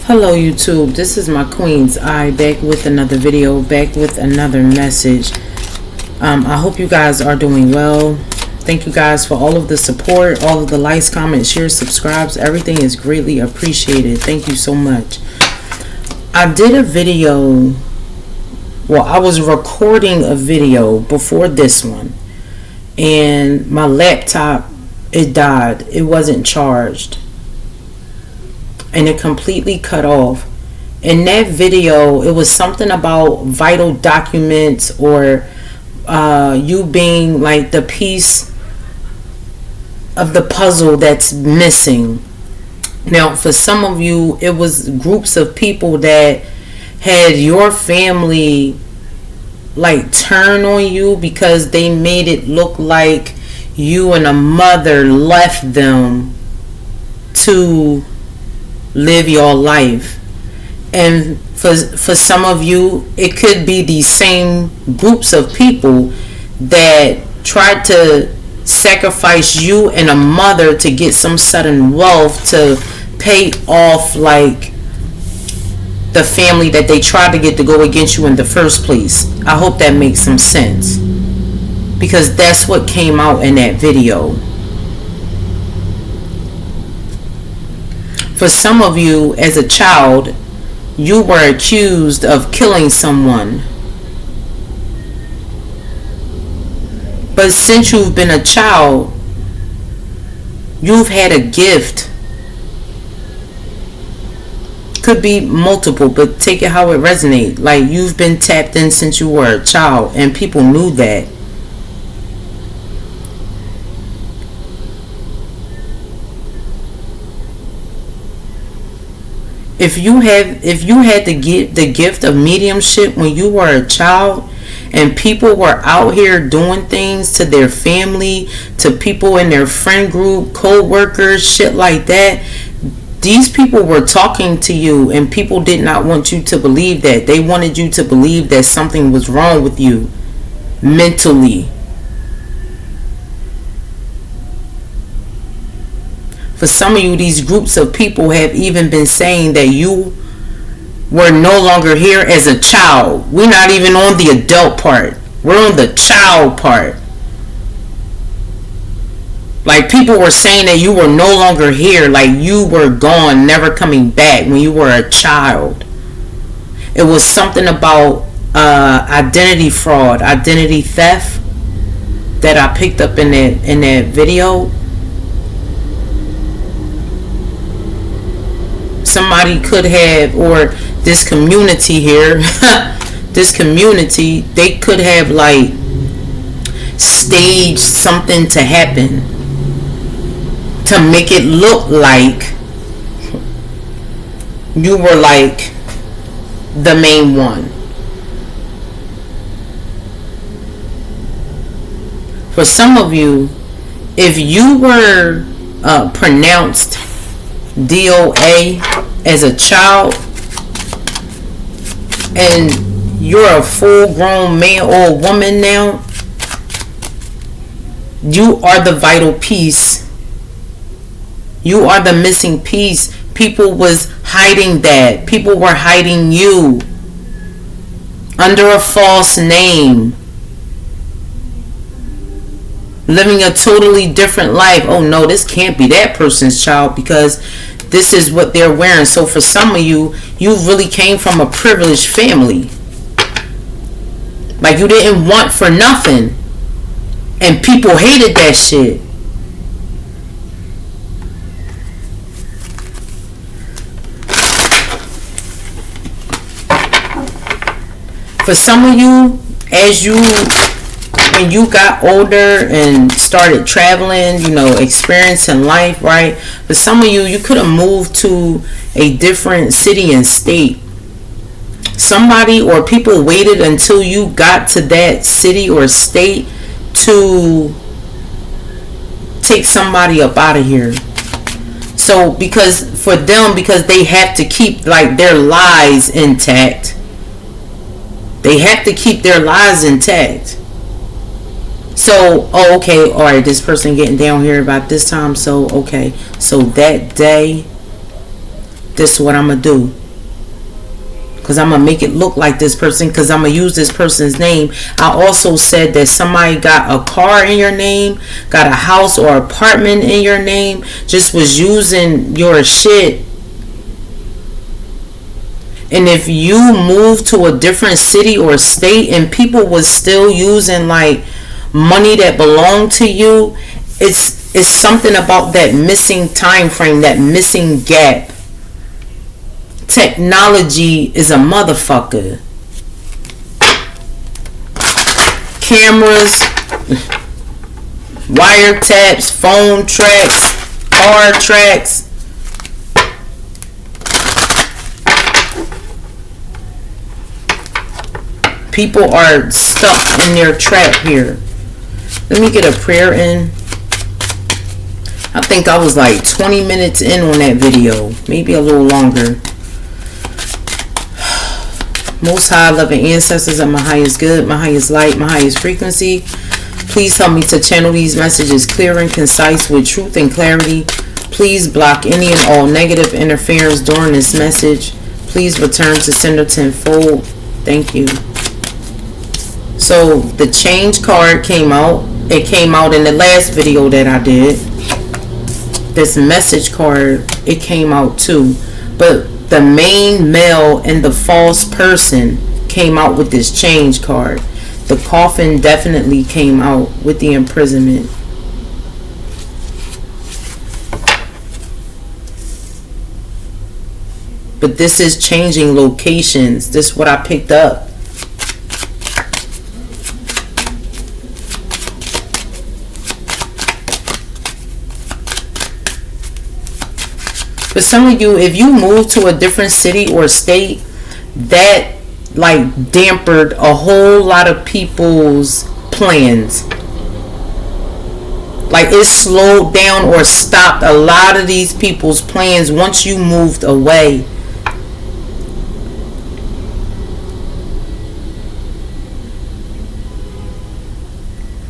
Hello YouTube, this is my Queen's Eye back with another video, back with another message. I hope you guys are doing well. Thank you guys for all of the support, all of the likes, comments, shares, subscribes. Everything is greatly appreciated. Thank you so much. I did a video, I was recording a video before this one, and my laptop, it died. It wasn't charged. And it completely cut off. In that video, it was something about vital documents or you being like the piece of the puzzle that's missing. Now, for some of you, it was groups of people that had your family like turn on you because they made it look like you and a mother left them to live your life. And for some of you, it could be these same groups of people that tried to sacrifice you and a mother to get some sudden wealth to pay off like the family that they tried to get to go against you in the first place. I hope that makes some sense, because that's what came out in that video. For some of you, as a child, you were accused of killing someone. But since you've been a child, you've had a gift. Could be multiple, but take it how it resonates. Like, you've been tapped in since you were a child, and people knew that. If you had the gift of mediumship when you were a child, and people were out here doing things to their family, to people in their friend group, co-workers, shit like that, these people were talking to you, and people did not want you to believe that. They wanted you to believe that something was wrong with you mentally. For some of you, these groups of people have even been saying that you were no longer here as a child. We're not even on the adult part. We're on the child part. Like, people were saying that you were no longer here, like you were gone, never coming back when you were a child. It was something about identity fraud, identity theft that I picked up in that video. Somebody could have, or this community here, this community, they could have like staged something to happen to make it look like you were like the main one. For some of you, if you were pronounced DOA as a child, and you're a full-grown man or woman now, you are the vital piece. You are the missing piece. People was hiding that. People were hiding you under a false name, living a totally different life. Oh no, this can't be that person's child because this is what they're wearing. So for some of you, you really came from a privileged family. Like, you didn't want for nothing, and people hated that shit. For some of you, when you got older and started traveling, experiencing life, right? For some of you, you could have moved to a different city and state. Somebody or people waited until you got to that city or state to take somebody up out of here. So because they have to keep like their lies intact. They have to keep their lies intact. So, okay, all right, this person getting down here about this time. So, okay, so that day, This is what I'm going to do. Because I'm going to make it look like this person. Because I'm going to use this person's name. I also said that somebody got a car in your name. Got a house or apartment in your name. Just was using your shit. And if you move to a different city or state and people was still using like money that belonged to you, it's something about that missing time frame, that missing gap. Technology is a motherfucker. Cameras, wiretaps, phone tracks, car tracks. People are stuck in their trap here. Let me get a prayer in. I think I was like 20 minutes in on that video. Maybe a little longer. Most high, loving ancestors of my highest good, my highest light, my highest frequency. Please help me to channel these messages clear and concise with truth and clarity. Please block any and all negative interference during this message. Please return to sender tenfold. Thank you. So the change card came out. It came out in the last video that I did. This message card, it came out too. But the main male and the false person came out with this change card. The coffin definitely came out with the imprisonment. But this is changing locations. This is what I picked up. For some of you, if you move to a different city or state, that like dampened a whole lot of people's plans. Like it slowed down or stopped a lot of these people's plans once you moved away.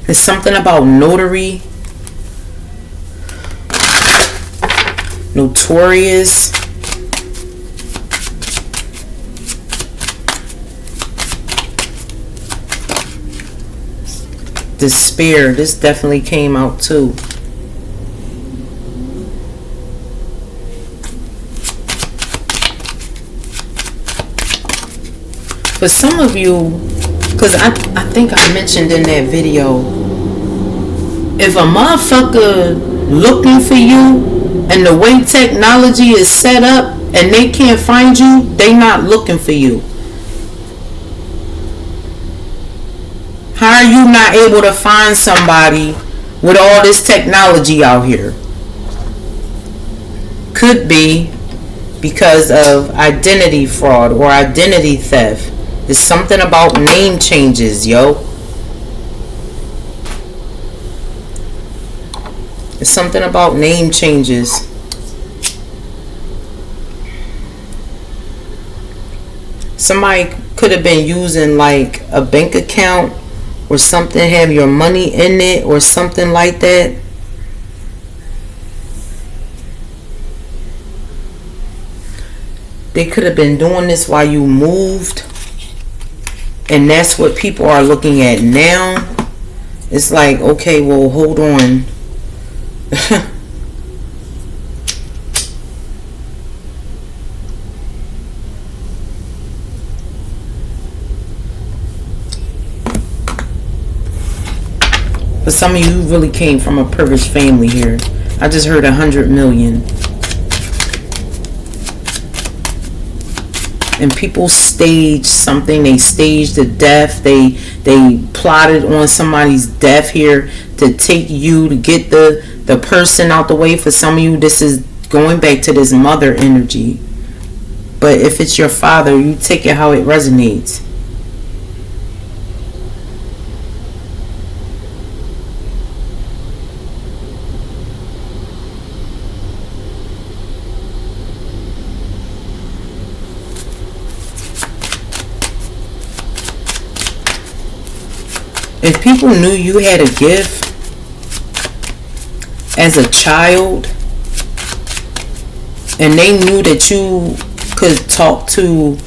There's something about notary. Notorious. Despair. This definitely came out too. For some of you, because I think I mentioned in that video, if a motherfucker looking for you, and the way technology is set up and they can't find you, they not looking for you. How are you not able to find somebody with all this technology out here? Could be because of identity fraud or identity theft. There's something about name changes, yo. There's something about name changes. Somebody could have been using like a bank account or something, have your money in it or something like that. They could have been doing this while you moved. And that's what people are looking at now. It's like, okay, well, hold on. But some of you really came from a privileged family here. I just heard 100 million. And people staged something. They staged a death. They plotted on somebody's death here to take you, to get the person out the way. For some of you, this is going back to this mother energy. But if it's your father, you take it how it resonates. If people knew you had a gift as a child, and they knew that you could talk to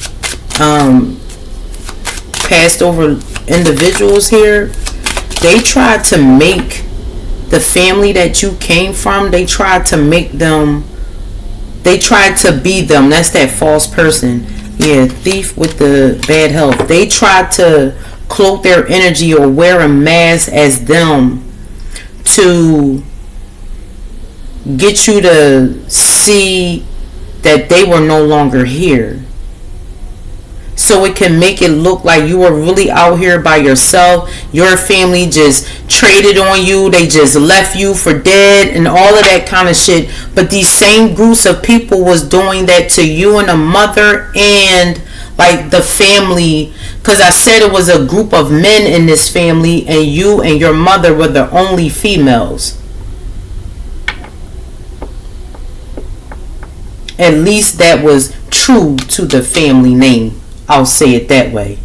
passed over individuals here, they tried to make the family that you came from, they tried to make them, they tried to be them. That's that false person. Yeah, thief with the bad health. They tried to cloak their energy or wear a mask as them to get you to see that they were no longer here. So it can make it look like you were really out here by yourself. Your family just traded on you. They just left you for dead and all of that kind of shit. But these same groups of people was doing that to you and the mother and like the family. Because I said it was a group of men in this family and you and your mother were the only females. At least that was true to the family name. I'll say it that way.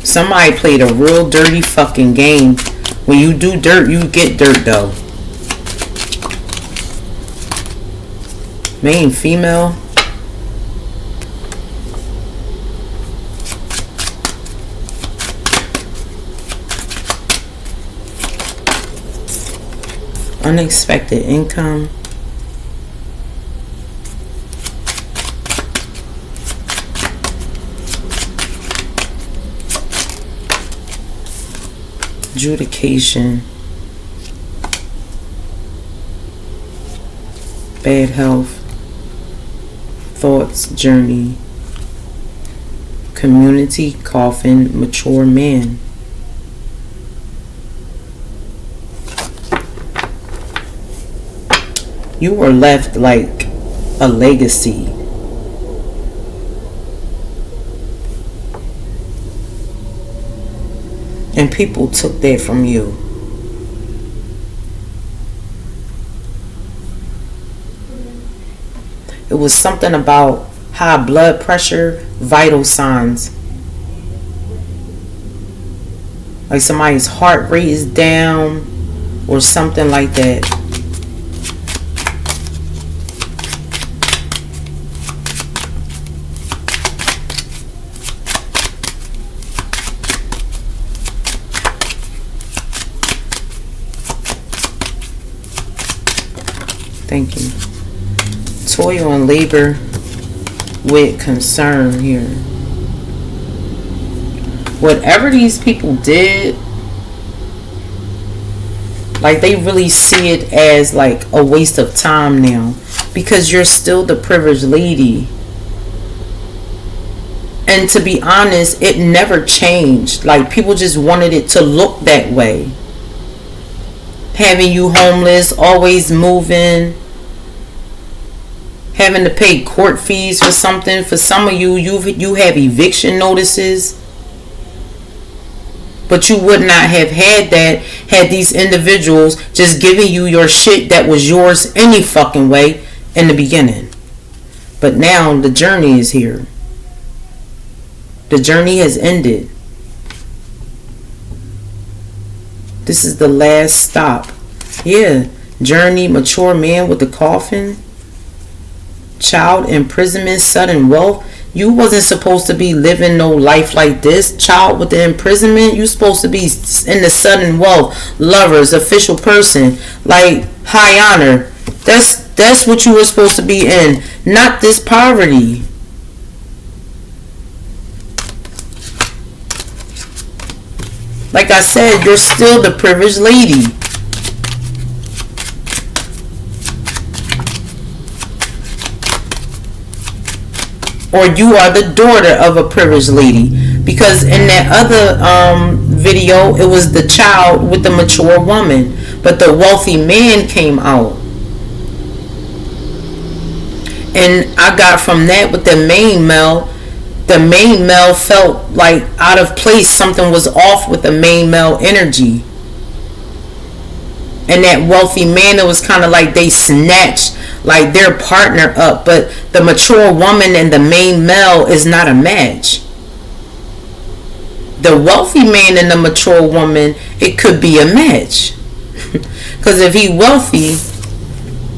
Somebody played a real dirty fucking game. When you do dirt, you get dirt though. Main female. Unexpected income. Adjudication. Bad health. Thoughts, journey. Community, coffin, mature man. You were left like a legacy. And people took that from you. It was something about high blood pressure, vital signs. Like somebody's heart rate is down or something like that. Thank you. Toil and labor with concern here. Whatever these people did, like they really see it as like a waste of time now, because you're still the privileged lady. And to be honest, it never changed. Like people just wanted it to look that way. Having you homeless, always moving, having to pay court fees for something. For some of you, you have eviction notices. But you would not have had that had these individuals just giving you your shit that was yours any fucking way in the beginning. But now the journey is here. The journey has ended. This is the last stop. Yeah. Journey, mature man with the coffin. Child imprisonment, sudden wealth. You wasn't supposed to be living no life like this. Child with the imprisonment. You supposed to be in the sudden wealth. Lovers, official person. Like high honor. That's what you were supposed to be in. Not this poverty. Like I said, you're still the privileged lady. Or you are the daughter of a privileged lady. Because in that other video, it was the child with the mature woman. But the wealthy man came out. And I got from that with the main male. The main male felt like out of place. Something was off with the main male energy. And that wealthy man, it was kind of like they snatched like their partner up. But the mature woman and the main male is not a match. the wealthy man and the mature woman, it could be a match. Because if he wealthy,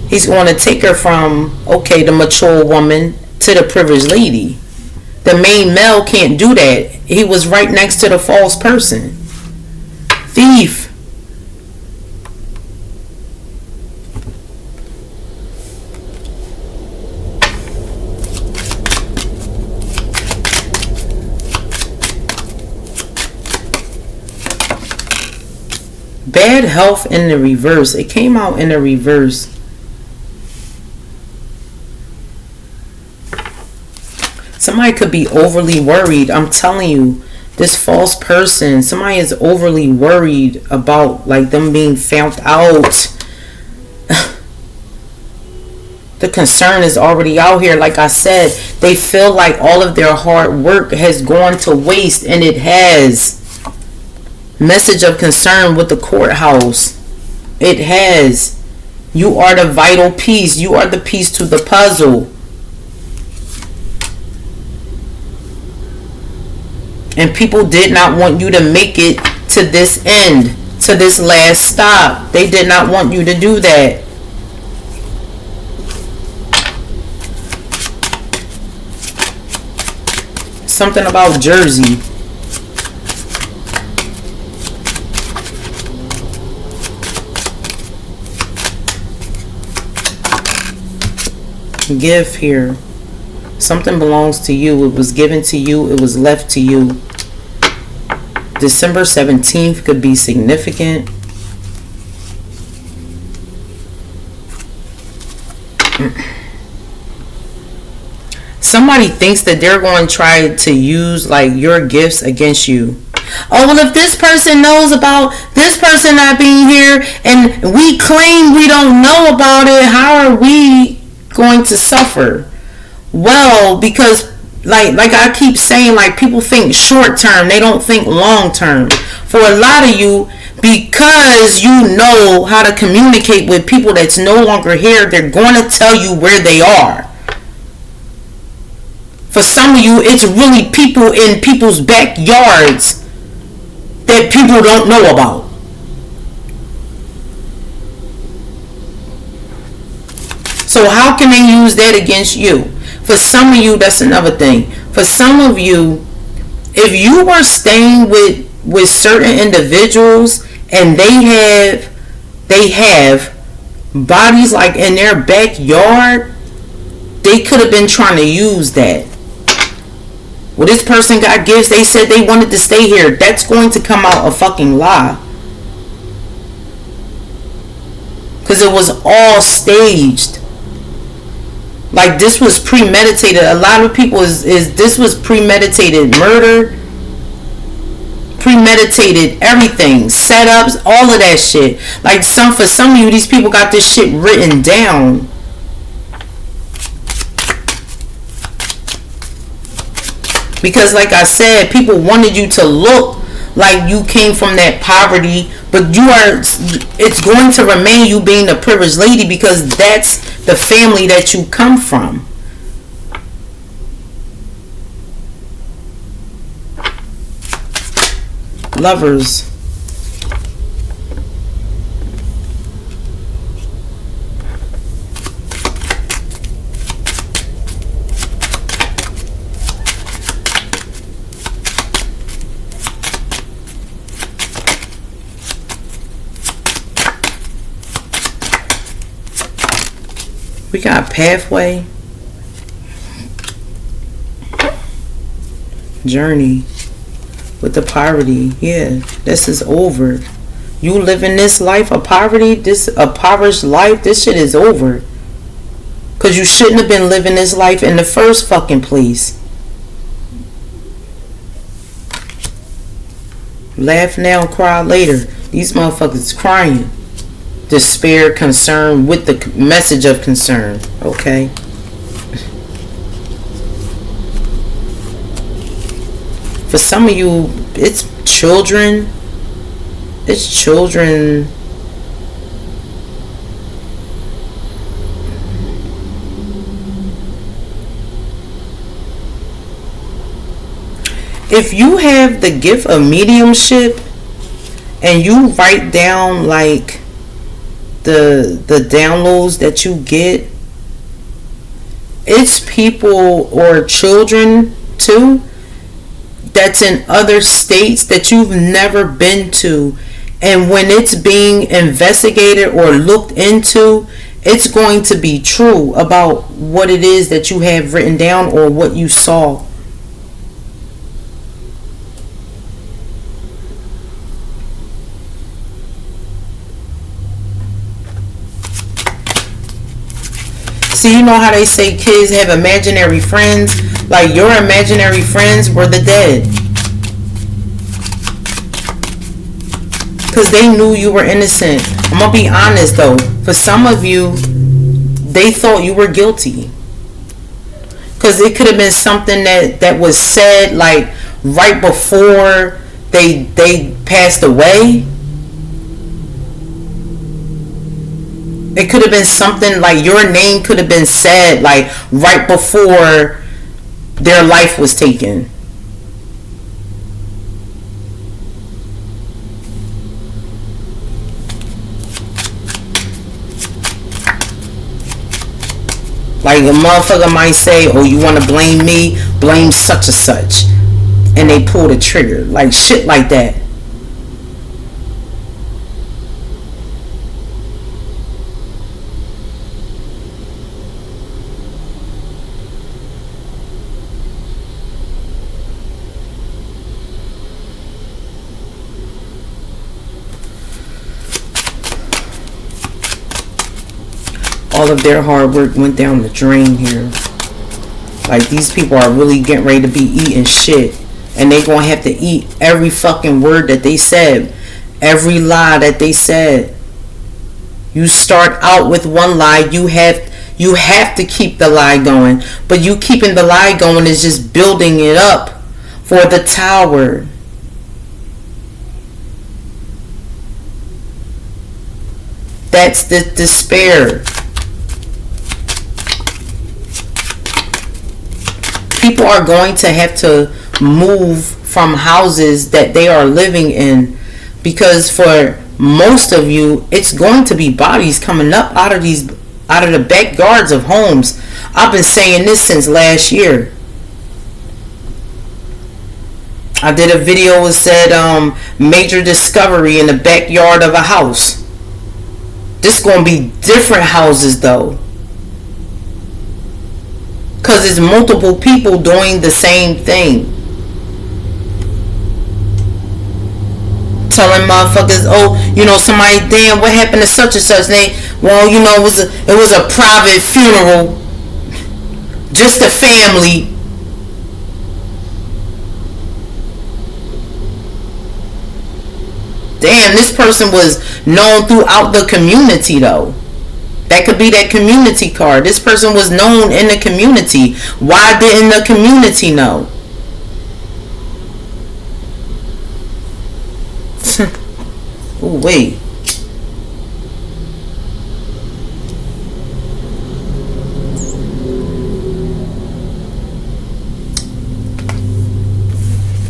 he's going to take her from, okay, the mature woman to the privileged lady. The main male can't do that. He was right next to the false person. Thief. Bad health in the reverse. It came out in the reverse. Somebody could be overly worried. I'm telling you, this false person, somebody is overly worried about like them being found out. The concern is already out here. Like I said, they feel like all of their hard work has gone to waste, and it has. Message of concern with the courthouse. It has. You are the vital piece. You are the piece to the puzzle. And people did not want you to make it to this end, to this last stop. They did not want you to do that. Something about Jersey. Give here. Something belongs to you. It was given to you. It was left to you. December 17th could be significant. Somebody thinks that they're going to try to use like your gifts against you. Oh, well, if this person knows about this person not being here and we claim we don't know about it, how are we going to suffer? Well, because like I keep saying, like people think short term, they don't think long term. For a lot of you, because you know how to communicate with people that's no longer here, they're going to tell you where they are. For some of you, it's really people in people's backyards that people don't know about. So how can they use that against you? For some of you, that's another thing. For some of you, if you were staying with certain individuals and they have bodies like in their backyard, they could have been trying to use that. Well, this person got gifts. They said they wanted to stay here. That's going to come out a fucking lie. Because it was all staged. Like this was premeditated. A lot of people is this was premeditated murder, premeditated everything, setups, all of that shit. Like for some of you, these people got this shit written down. Because like I said, people wanted you to look like you came from that poverty, but it's going to remain you being a privileged lady because that's the family that you come from. Lovers. We got pathway, journey with the poverty. Yeah, this is over. You living this life of poverty, this impoverished life, this shit is over. Because you shouldn't have been living this life in the first fucking place. Laugh now, cry later. These motherfuckers crying. Despair, concern with the message of concern. Okay. For some of you, it's children. It's children. If you have the gift of mediumship and you write down like the downloads that you get, it's people or children too that's in other states that you've never been to, and when it's being investigated or looked into, it's going to be true about what it is that you have written down or what you saw. So you know how they say kids have imaginary friends? Like, your imaginary friends were the dead. Because they knew you were innocent. I'm going to be honest though. For some of you, they thought you were guilty. Because it could have been something that was said like right before they passed away. It could have been something like your name could have been said like right before their life was taken. Like a motherfucker might say, oh, you want to blame me? Blame such and such. And they pull the trigger. Like shit like that. All of their hard work went down the drain here. Like, these people are really getting ready to be eating shit. And they gonna have to eat every fucking word that they said. Every lie that they said. You start out with one lie. You have to keep the lie going. But you keeping the lie going is just building it up for the tower. That's the despair. People are going to have to move from houses that they are living in, because for most of you, it's going to be bodies coming up out of the backyards of homes. I've been saying this since last year. I did a video that said major discovery in the backyard of a house. This is going to be different houses though. Because there's multiple people doing the same thing. Telling motherfuckers, oh, you know, somebody, damn, what happened to such and such? They, well, you know, it was a private funeral. Just the family. Damn, this person was known throughout the community though. That could be that community card. This person was known in the community. Why didn't the community know? Oh, wait.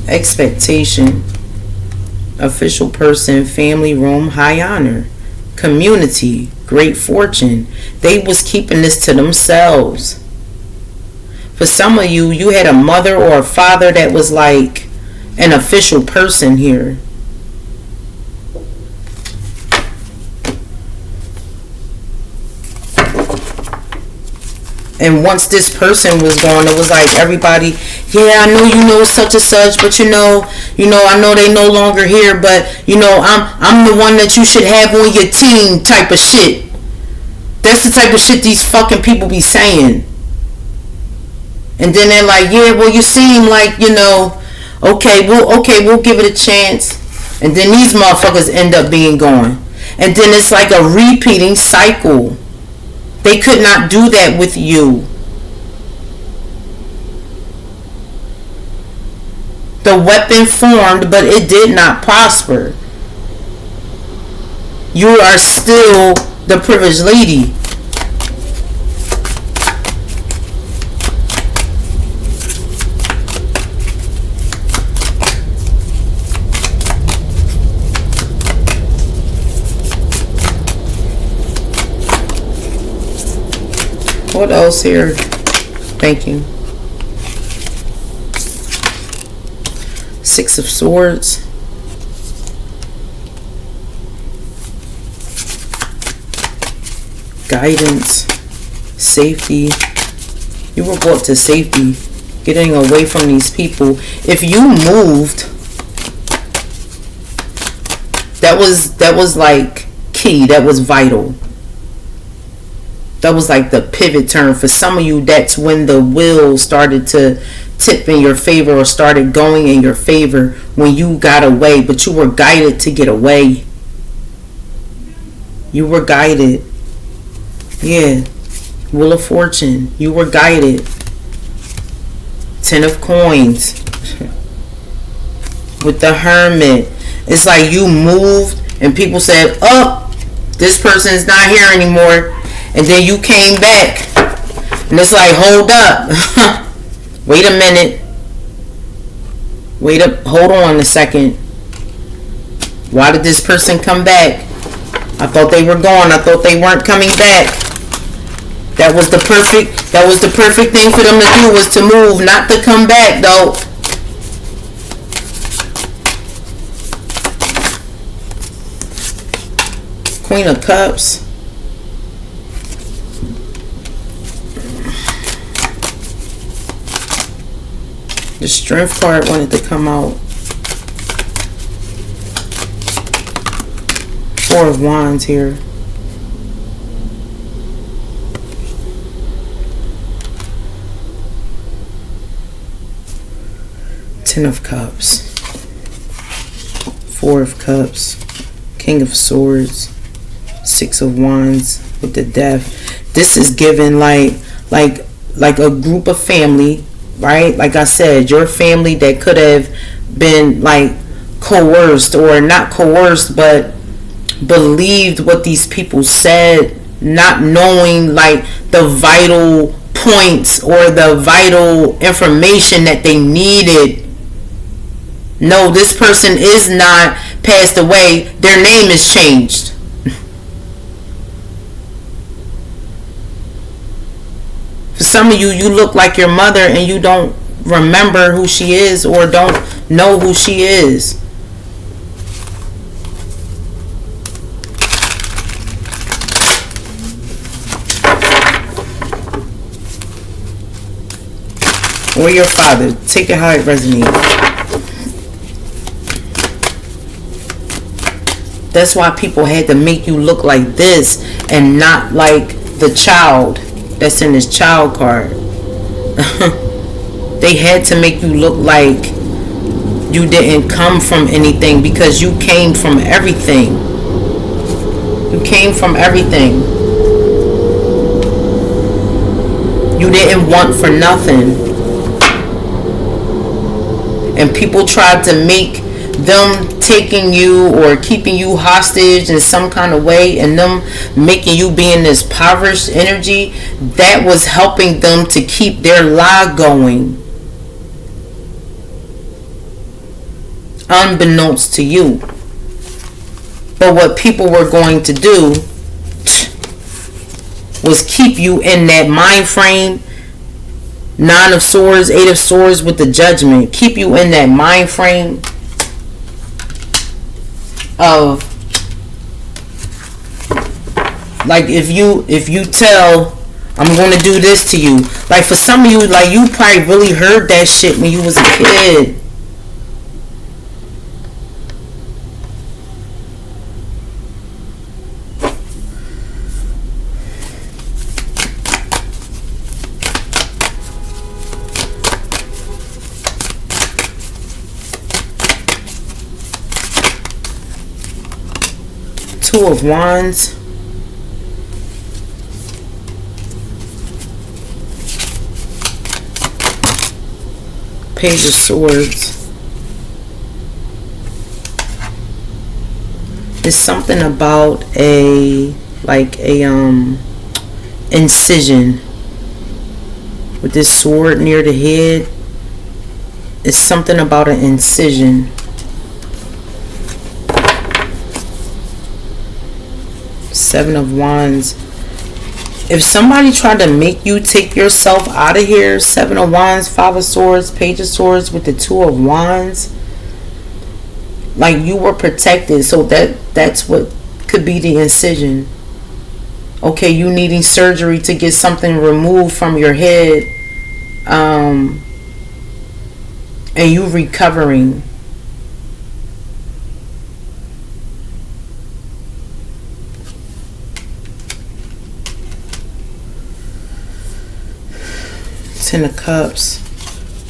Expectation. Official person, family room, high honor. Community, great fortune. They was keeping this to themselves. For some of you, you had a mother or a father that was like an official person here. And once this person was gone, it was like everybody, yeah, I know you know such and such, but you know, I know they no longer here, but you know, I'm the one that you should have on your team type of shit. That's the type of shit these fucking people be saying. And then they're like, yeah, well, you seem like, you know, okay, we'll give it a chance. And then these motherfuckers end up being gone. And then it's like a repeating cycle. They could not do that with you. The weapon formed, but it did not prosper. You are still the privileged lady. What else here? Thank you. Six of Swords. Guidance. Safety. You were brought to safety. Getting away from these people. If you moved, that was like key. That was vital. That was like the pivot turn. For some of you, that's when the wheel started to tip in your favor or started going in your favor, when you got away. But you were guided to get away. You were guided. Yeah. Wheel of Fortune. You were guided. Ten of Coins. With the Hermit. It's like you moved and people said, oh, this person's not here anymore. And then you came back. And it's like, hold up. Wait a minute. Wait up. Hold on a second. Why did this person come back? I thought they were gone. I thought they weren't coming back. That was the perfect thing for them to do, was to move, not to come back though. Queen of Cups. The Strength card wanted to come out. Four of Wands here. Ten of Cups. Four of Cups. King of Swords. Six of Wands with the Death. This is given like a group of family, right? Like I said, your family that could have been like coerced, or not coerced, but believed what these people said, not knowing like the vital points or the vital information that they needed. No, this person is not passed away. Their name is changed. For some of you, you look like your mother and you don't remember who she is or don't know who she is. Or your father. Take it how it resonates. That's why people had to make you look like this and not like the child that's in this child card. They had to make you look like you didn't come from anything, because you came from everything. You came from everything. You didn't want for nothing. And people tried to make them taking you or keeping you hostage in some kind of way, and them making you be in this impoverished energy, that was helping them to keep their lie going, unbeknownst to you. But what people were going to do was keep you in that mind frame. Nine of Swords, Eight of Swords with the Judgment. Keep you in that mind frame of, like, if you tell, I'm going to do this to you. Like, for some of you, like, you probably really heard that shit when you was a kid. Two of Wands. Page of Swords. It's something about a incision with this sword near the head. It's something about an incision. Seven of Wands If somebody tried to make you take yourself out of here, 7 of Wands, 5 of Swords, Page of Swords with the 2 of Wands, like you were protected. So that's what could be the incision. Okay, you needing surgery to get something removed from your head, and you recovering. Ten of Cups,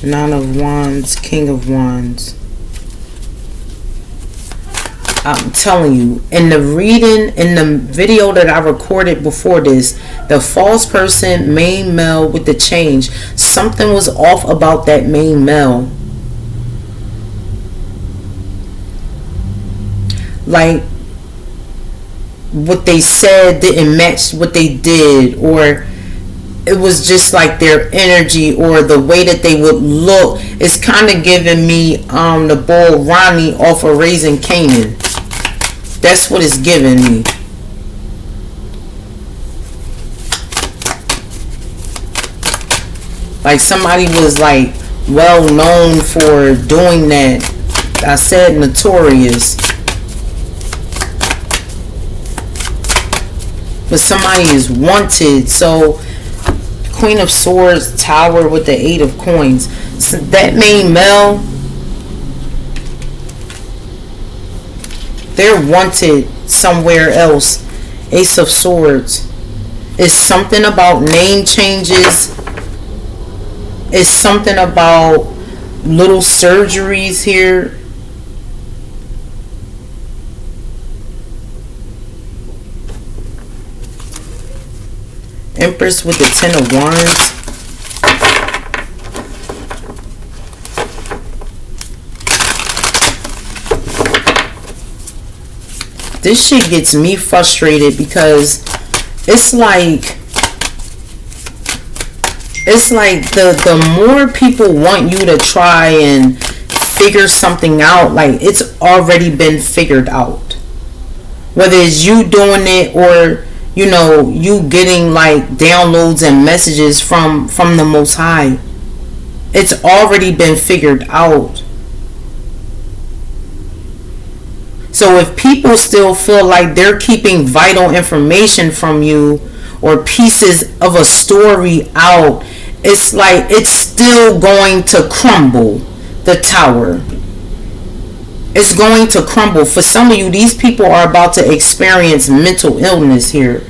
9 of Wands, King of Wands. I'm telling you, in the reading, in the video that I recorded before this, the false person, main male with the change, something was off about that main male. Like, what they said didn't match what they did, or it was just like their energy or the way that they would look. It's kind of giving me the bull Ronnie off of Raising Canaan. That's what it's giving me. Like somebody was like well known for doing that. I said notorious. But somebody is wanted. So Queen of Swords, Tower with the 8 of Coins. So that main male, they're wanted somewhere else. Ace of Swords. It's something about name changes. It's something about little surgeries here. Empress with the 10 of Wands. This shit gets me frustrated because it's like the more people want you to try and figure something out, like it's already been figured out. Whether it's you doing it or you know, you getting like downloads and messages from the Most High. It's already been figured out. So if people still feel like they're keeping vital information from you or pieces of a story out, it's like it's still going to crumble. The tower. It's going to crumble. For some of you, these people are about to experience mental illness here.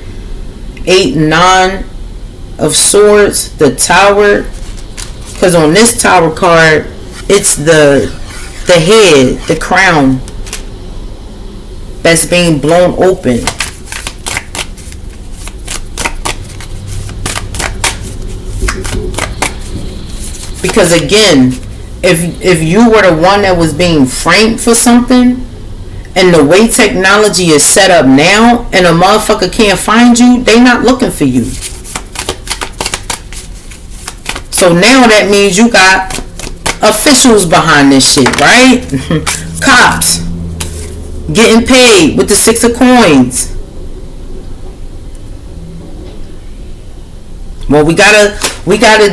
8, 9 of Swords, the Tower. Because on this Tower card, it's the head, the crown that's being blown open. Because again, if you were the one that was being framed for something, and the way technology is set up now, and a motherfucker can't find you, they not looking for you. So now that means you got officials behind this shit, right? Cops getting paid with the 6 of Coins. Well, we gotta,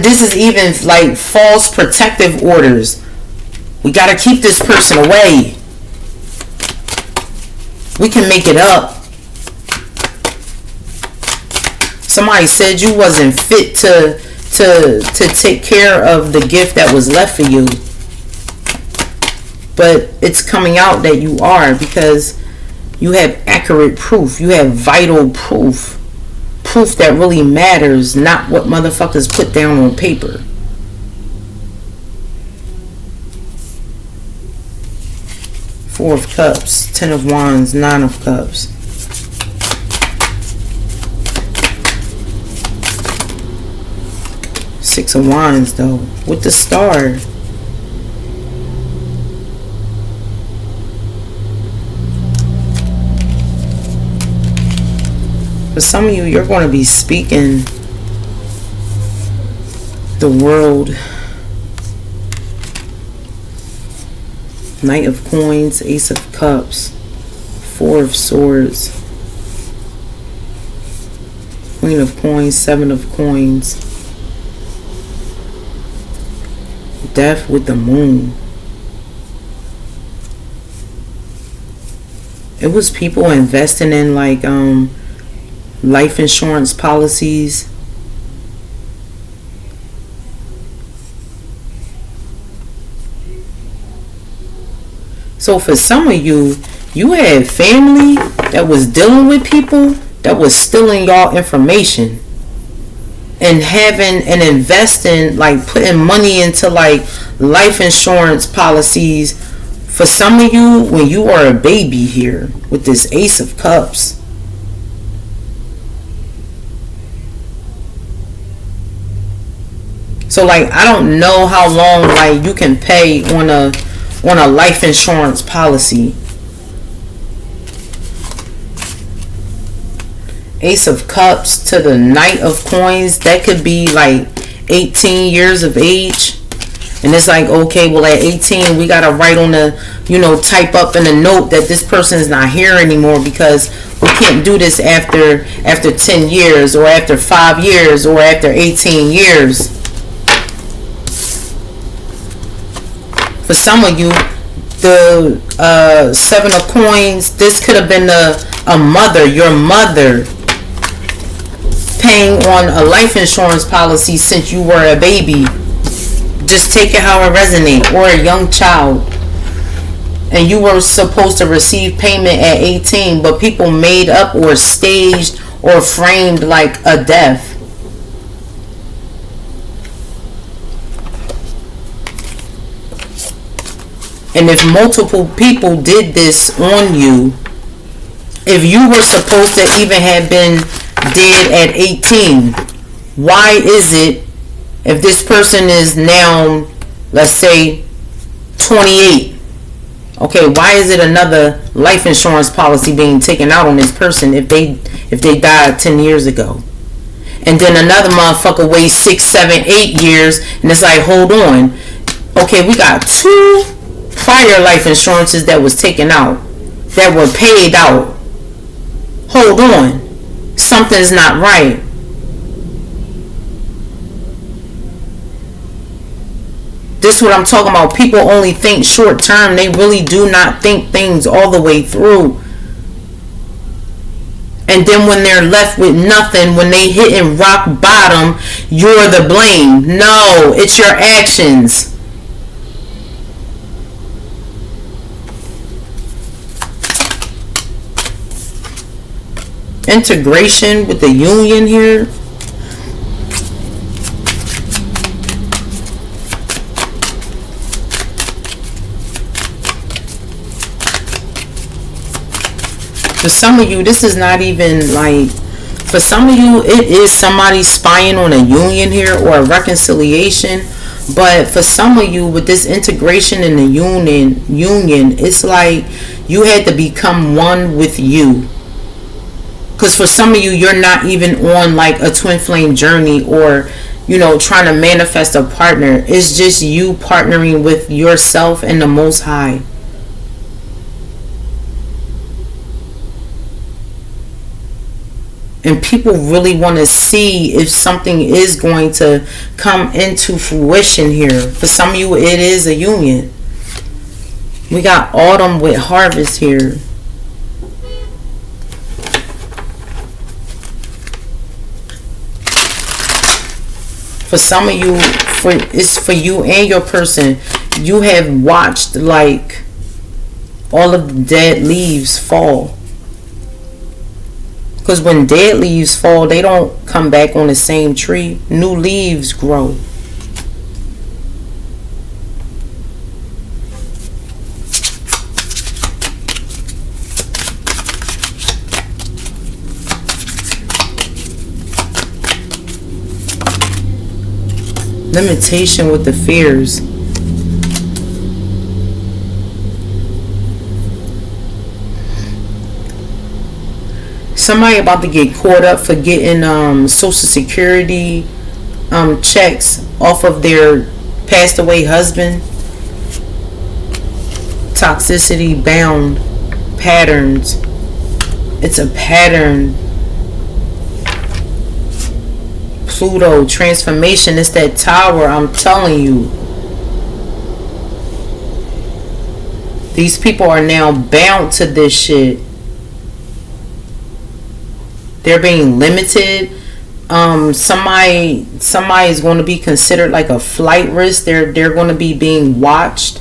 this is even like false protective orders. We gotta keep this person away. We can make it up. Somebody said you wasn't fit to take care of the gift that was left for you. But it's coming out that you are, because you have accurate proof. You have vital proof. Proof that really matters, not what motherfuckers put down on paper. Four of Cups, 10 of Wands, 9 of Cups. Six of Wands though, with the Star. For some of you, you're going to be speaking the world. Knight of Coins, Ace of Cups, 4 of Swords, Queen of Coins, Seven of Coins. Death with the Moon. It was people investing in like life insurance policies. So for some of you, you had family that was dealing with people that was stealing y'all information and having and investing, like putting money into like life insurance policies. For some of you, when you are a baby here with this Ace of Cups, so like I don't know how long like you can pay on a life insurance policy. Ace of Cups to the Knight of Coins, that could be like 18 years of age. And it's like, okay, well at 18 we gotta write on the, type up in a note that this person is not here anymore, because we can't do this after 10 years or after 5 years or after 18 years. For some of you, the Seven of Coins, this could have been a mother, your mother, paying on a life insurance policy since you were a baby. Just take it how it resonates. Or a young child, and you were supposed to receive payment at 18, but people made up or staged or framed like a death. And if multiple people did this on you, if you were supposed to even have been dead at 18, why is it, if this person is now, let's say, 28, okay, why is it another life insurance policy being taken out on this person if they died 10 years ago? And then another motherfucker waits 6, 7, 8 years, and it's like, hold on, okay, we got 2 fire life insurances that was taken out, that were paid out. Hold on, something's not right. This is what I'm talking about. People only think short term. They really do not think things all the way through. And then when they're left with nothing, when they hitting rock bottom, you're the blame. No, it's your actions. Integration with the union here. For some of you, this is not even like, for some of you, it is somebody spying on a union here or a reconciliation. But for some of you, with this integration in the union, it's like you had to become one with you. Because for some of you, you're not even on like a twin flame journey or, trying to manifest a partner. It's just you partnering with yourself and the Most High. And people really want to see if something is going to come into fruition here. For some of you, it is a union. We got autumn with harvest here. For some of you, it's for you and your person. You have watched like all of the dead leaves fall. Because when dead leaves fall, they don't come back on the same tree. New leaves grow. Limitation with the fears. Somebody about to get caught up for getting Social Security checks off of their passed away husband. Toxicity bound patterns. It's a pattern. Pluto, transformation. It's that tower, I'm telling you. These people are now bound to this shit. They're being limited. Somebody is going to be considered like a flight risk. They're going to be being watched.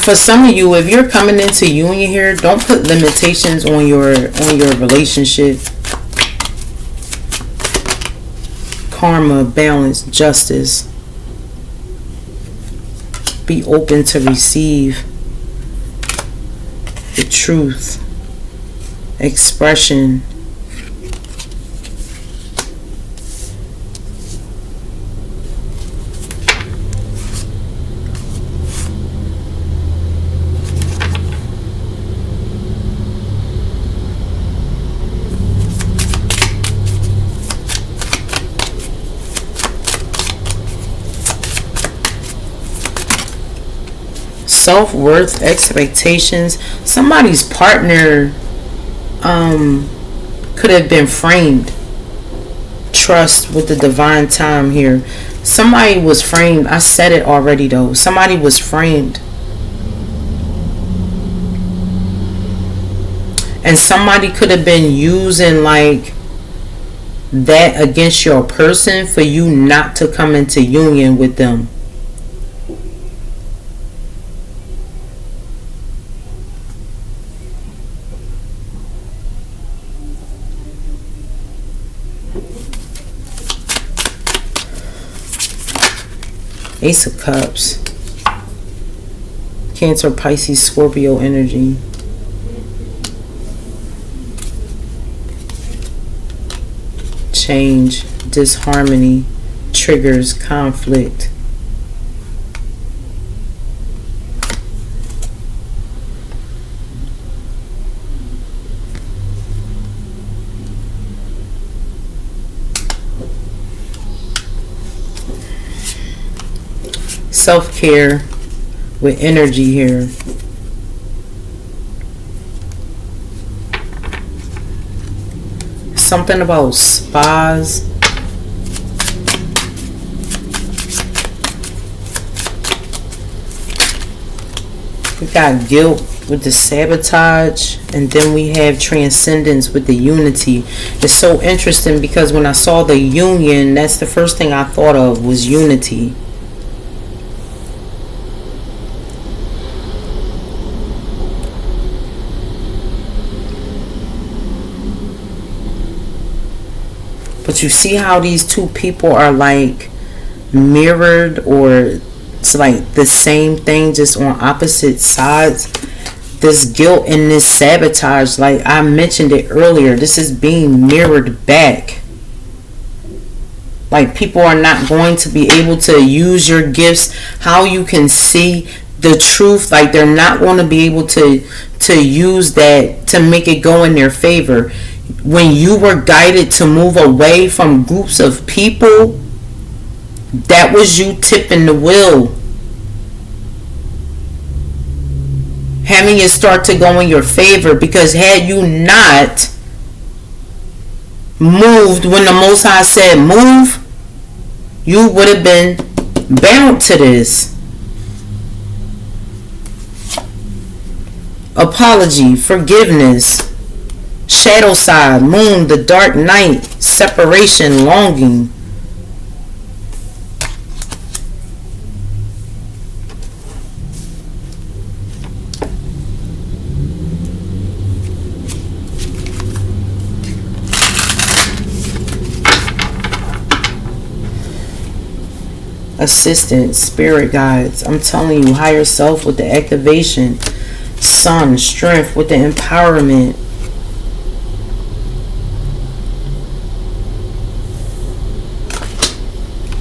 For some of you, if you're coming into union here, don't put limitations on your relationship. Karma, balance, justice. Be open to receive the truth, expression. Self-worth, expectations. Somebody's partner could have been framed. Trust with the divine time here. Somebody was framed. I said it already though. Somebody was framed. And somebody could have been using like that against your person for you not to come into union with them. Ace of Cups. Cancer, Pisces, Scorpio energy. Change, disharmony, triggers, conflict. Self-care with energy here. Something about spas. We got guilt with the sabotage, and then we have transcendence with the unity. It's so interesting because when I saw the union, that's the first thing I thought of was unity. But you see how these two people are like mirrored, or it's like the same thing just on opposite sides. This guilt and this sabotage, like I mentioned it earlier, this is being mirrored back. Like people are not going to be able to use your gifts, how you can see the truth. Like they're not going to be able to use that to make it go in their favor. When you were guided to move away from groups of people, that was you tipping the wheel. Having it start to go in your favor, because had you not moved when the Most High said move, you would have been bound to this. Apology, forgiveness. Shadow side, moon, the dark night, separation, longing. Assistance, spirit guides. I'm telling you, higher self with the activation. Sun, strength with the empowerment.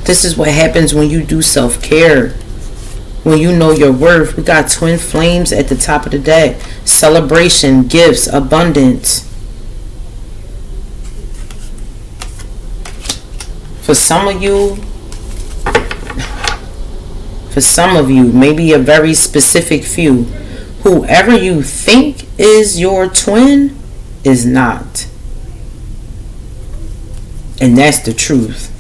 This is what happens when you do self-care. When you know your worth. We got twin flames at the top of the deck. Celebration, gifts, abundance. For some of you, maybe a very specific few, whoever you think is your twin is not. And that's the truth.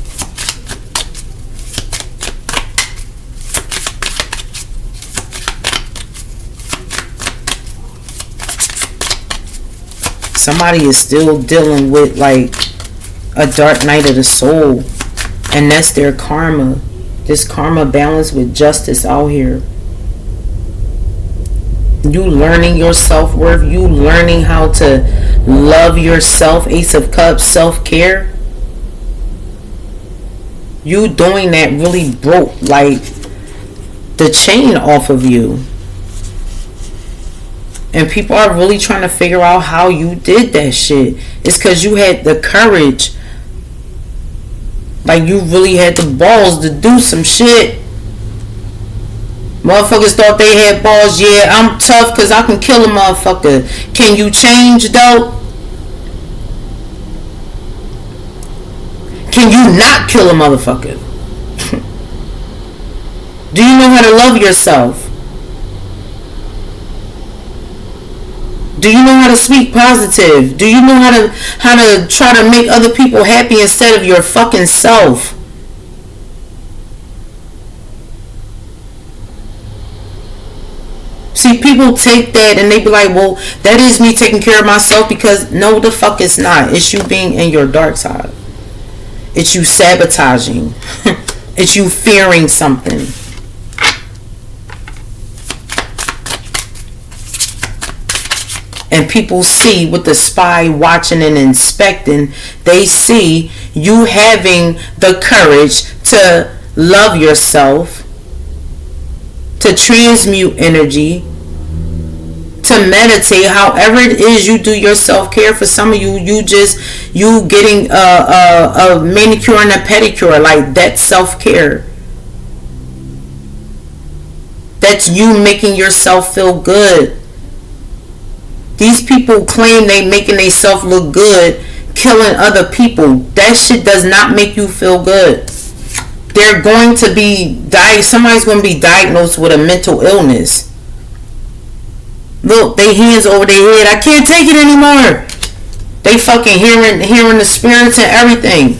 Somebody is still dealing with like a dark night of the soul, and that's their karma. This karma balance with justice out here. You learning your self-worth, you learning how to love yourself, Ace of Cups, self-care. You doing that really broke like the chain off of you. And people are really trying to figure out how you did that shit. It's because you had the courage. Like, you really had the balls to do some shit. Motherfuckers thought they had balls. Yeah, I'm tough because I can kill a motherfucker. Can you change, though? Can you not kill a motherfucker? Do you know how to love yourself? Do you know how to speak positive? Do you know how to try to make other people happy instead of your fucking self? See, people take that and they be like, well, that is me taking care of myself, because no, the fuck it's not. It's you being in your dark side. It's you sabotaging. It's you fearing something. And people see, with the spy watching and inspecting, they see you having the courage to love yourself, to transmute energy, to meditate. However it is you do your self-care. For some of you, you getting a manicure and a pedicure, like that's self-care. That's you making yourself feel good. These people claim they making themselves look good, killing other people. That shit does not make you feel good. They're going to be somebody's going to be diagnosed with a mental illness. Look, they hands over their head. I can't take it anymore. They fucking hearing the spirits and everything.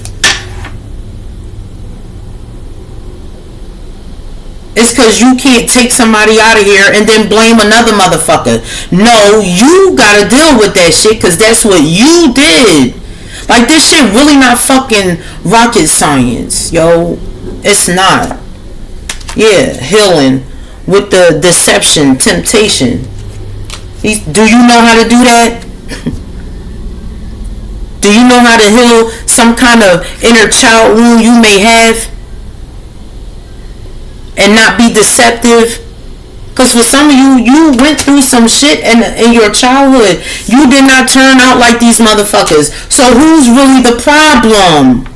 It's because you can't take somebody out of here and then blame another motherfucker. No, you gotta deal with that shit because that's what you did. Like, this shit really not fucking rocket science, yo. It's not. Yeah, healing with the deception, temptation. Do you know how to do that? Do you know how to heal some kind of inner child wound you may have? And not be deceptive? Because for some of you, you went through some shit in your childhood. You did not turn out like these motherfuckers. So who's really the problem?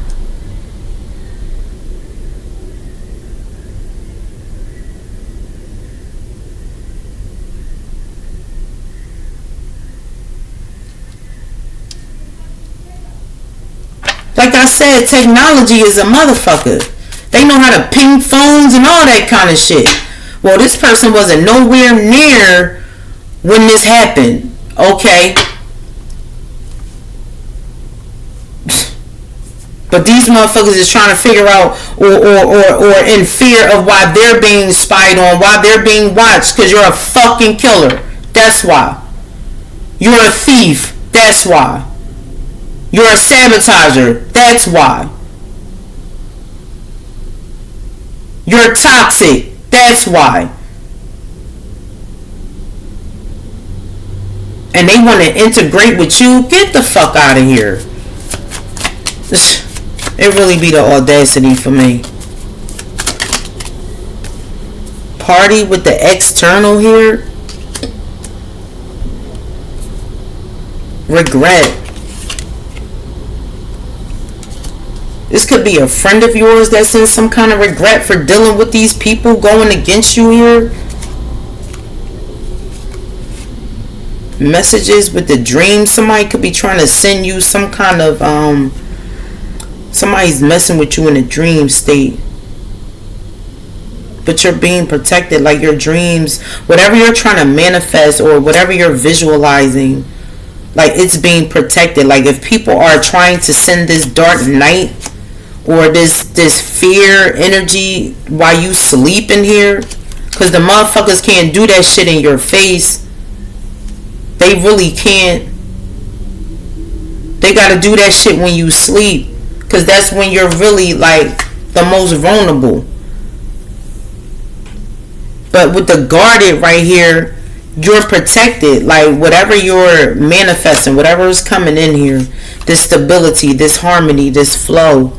Like I said, technology is a motherfucker. They know how to ping phones and all that kind of shit. Well, this person wasn't nowhere near when this happened. Okay. But these motherfuckers is trying to figure out or in fear of why they're being spied on, why they're being watched, because you're a fucking killer. That's why. You're a thief. That's why. You're a sabotager. That's why. You're toxic. That's why. And they want to integrate with you. Get the fuck out of here. It really be the audacity for me. Party with the external here. Regret. This could be a friend of yours that's in some kind of regret for dealing with these people going against you here. Messages with the dream. Somebody could be trying to send you some kind of Somebody's messing with you in a dream state. But you're being protected. Like your dreams, whatever you're trying to manifest or whatever you're visualizing, like it's being protected. Like if people are trying to send this dark night or this fear energy while you sleep in here, because the motherfuckers can't do that shit in your face. They really can't. They gotta do that shit when you sleep, because that's when you're really like the most vulnerable. But with the guarded right here, you're protected. Like whatever you're manifesting, whatever is coming in here, this stability, this harmony, this flow,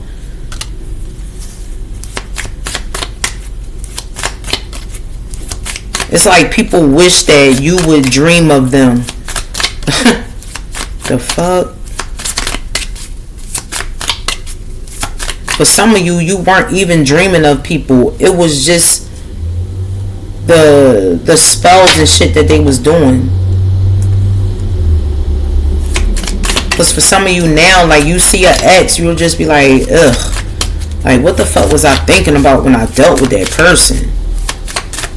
it's like people wish that you would dream of them. The fuck? For some of you, you weren't even dreaming of people. It was just the spells and shit that they was doing. Because for some of you now, like you see an ex, you'll just be like, ugh. Like what the fuck was I thinking about when I dealt with that person?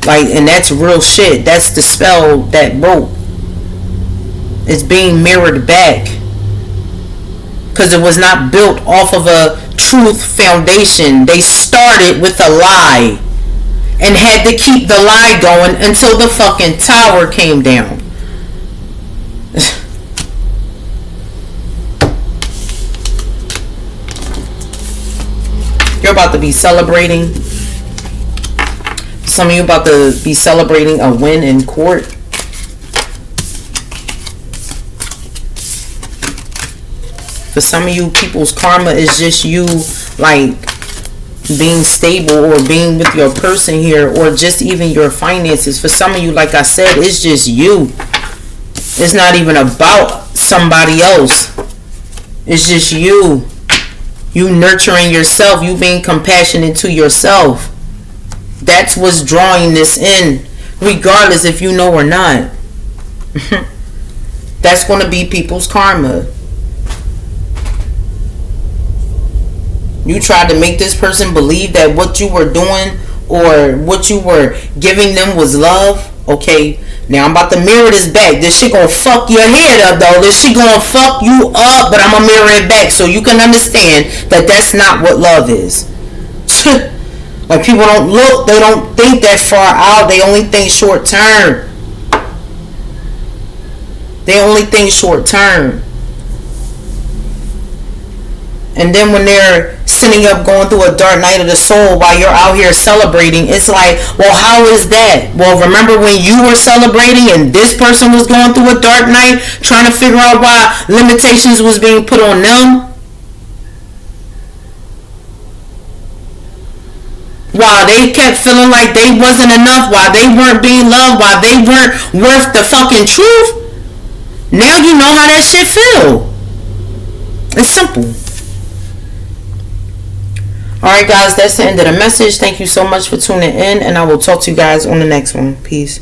Like, and that's real shit. That's the spell that broke. It's being mirrored back. Because it was not built off of a truth foundation. They started with a lie. And had to keep the lie going until the fucking tower came down. You're about to be celebrating. Some of you about to be celebrating a win in court. For some of you, people's karma is just you, like, being stable or being with your person here, or just even your finances. For some of you, like I said, it's just you. It's not even about somebody else. It's just you. You nurturing yourself. You being compassionate to yourself. That's what's drawing this in, regardless if you know or not. That's going to be people's karma. You tried to make this person believe that what you were doing or what you were giving them was love. Okay, now I'm about to mirror this back. This shit gonna fuck your head up though. This shit gonna fuck you up, but I'm gonna mirror it back so you can understand that that's not what love is. Like people don't look, they don't think that far out. They only think short term. They only think short term. And then when they're sitting up going through a dark night of the soul while you're out here celebrating, it's like, well, how is that? Well, remember when you were celebrating and this person was going through a dark night trying to figure out why limitations was being put on them? While they kept feeling like they wasn't enough, while they weren't being loved, while they weren't worth the fucking truth. Now you know how that shit feel. It's simple. Alright guys, that's the end of the message. Thank you so much for tuning in, and I will talk to you guys on the next one. Peace.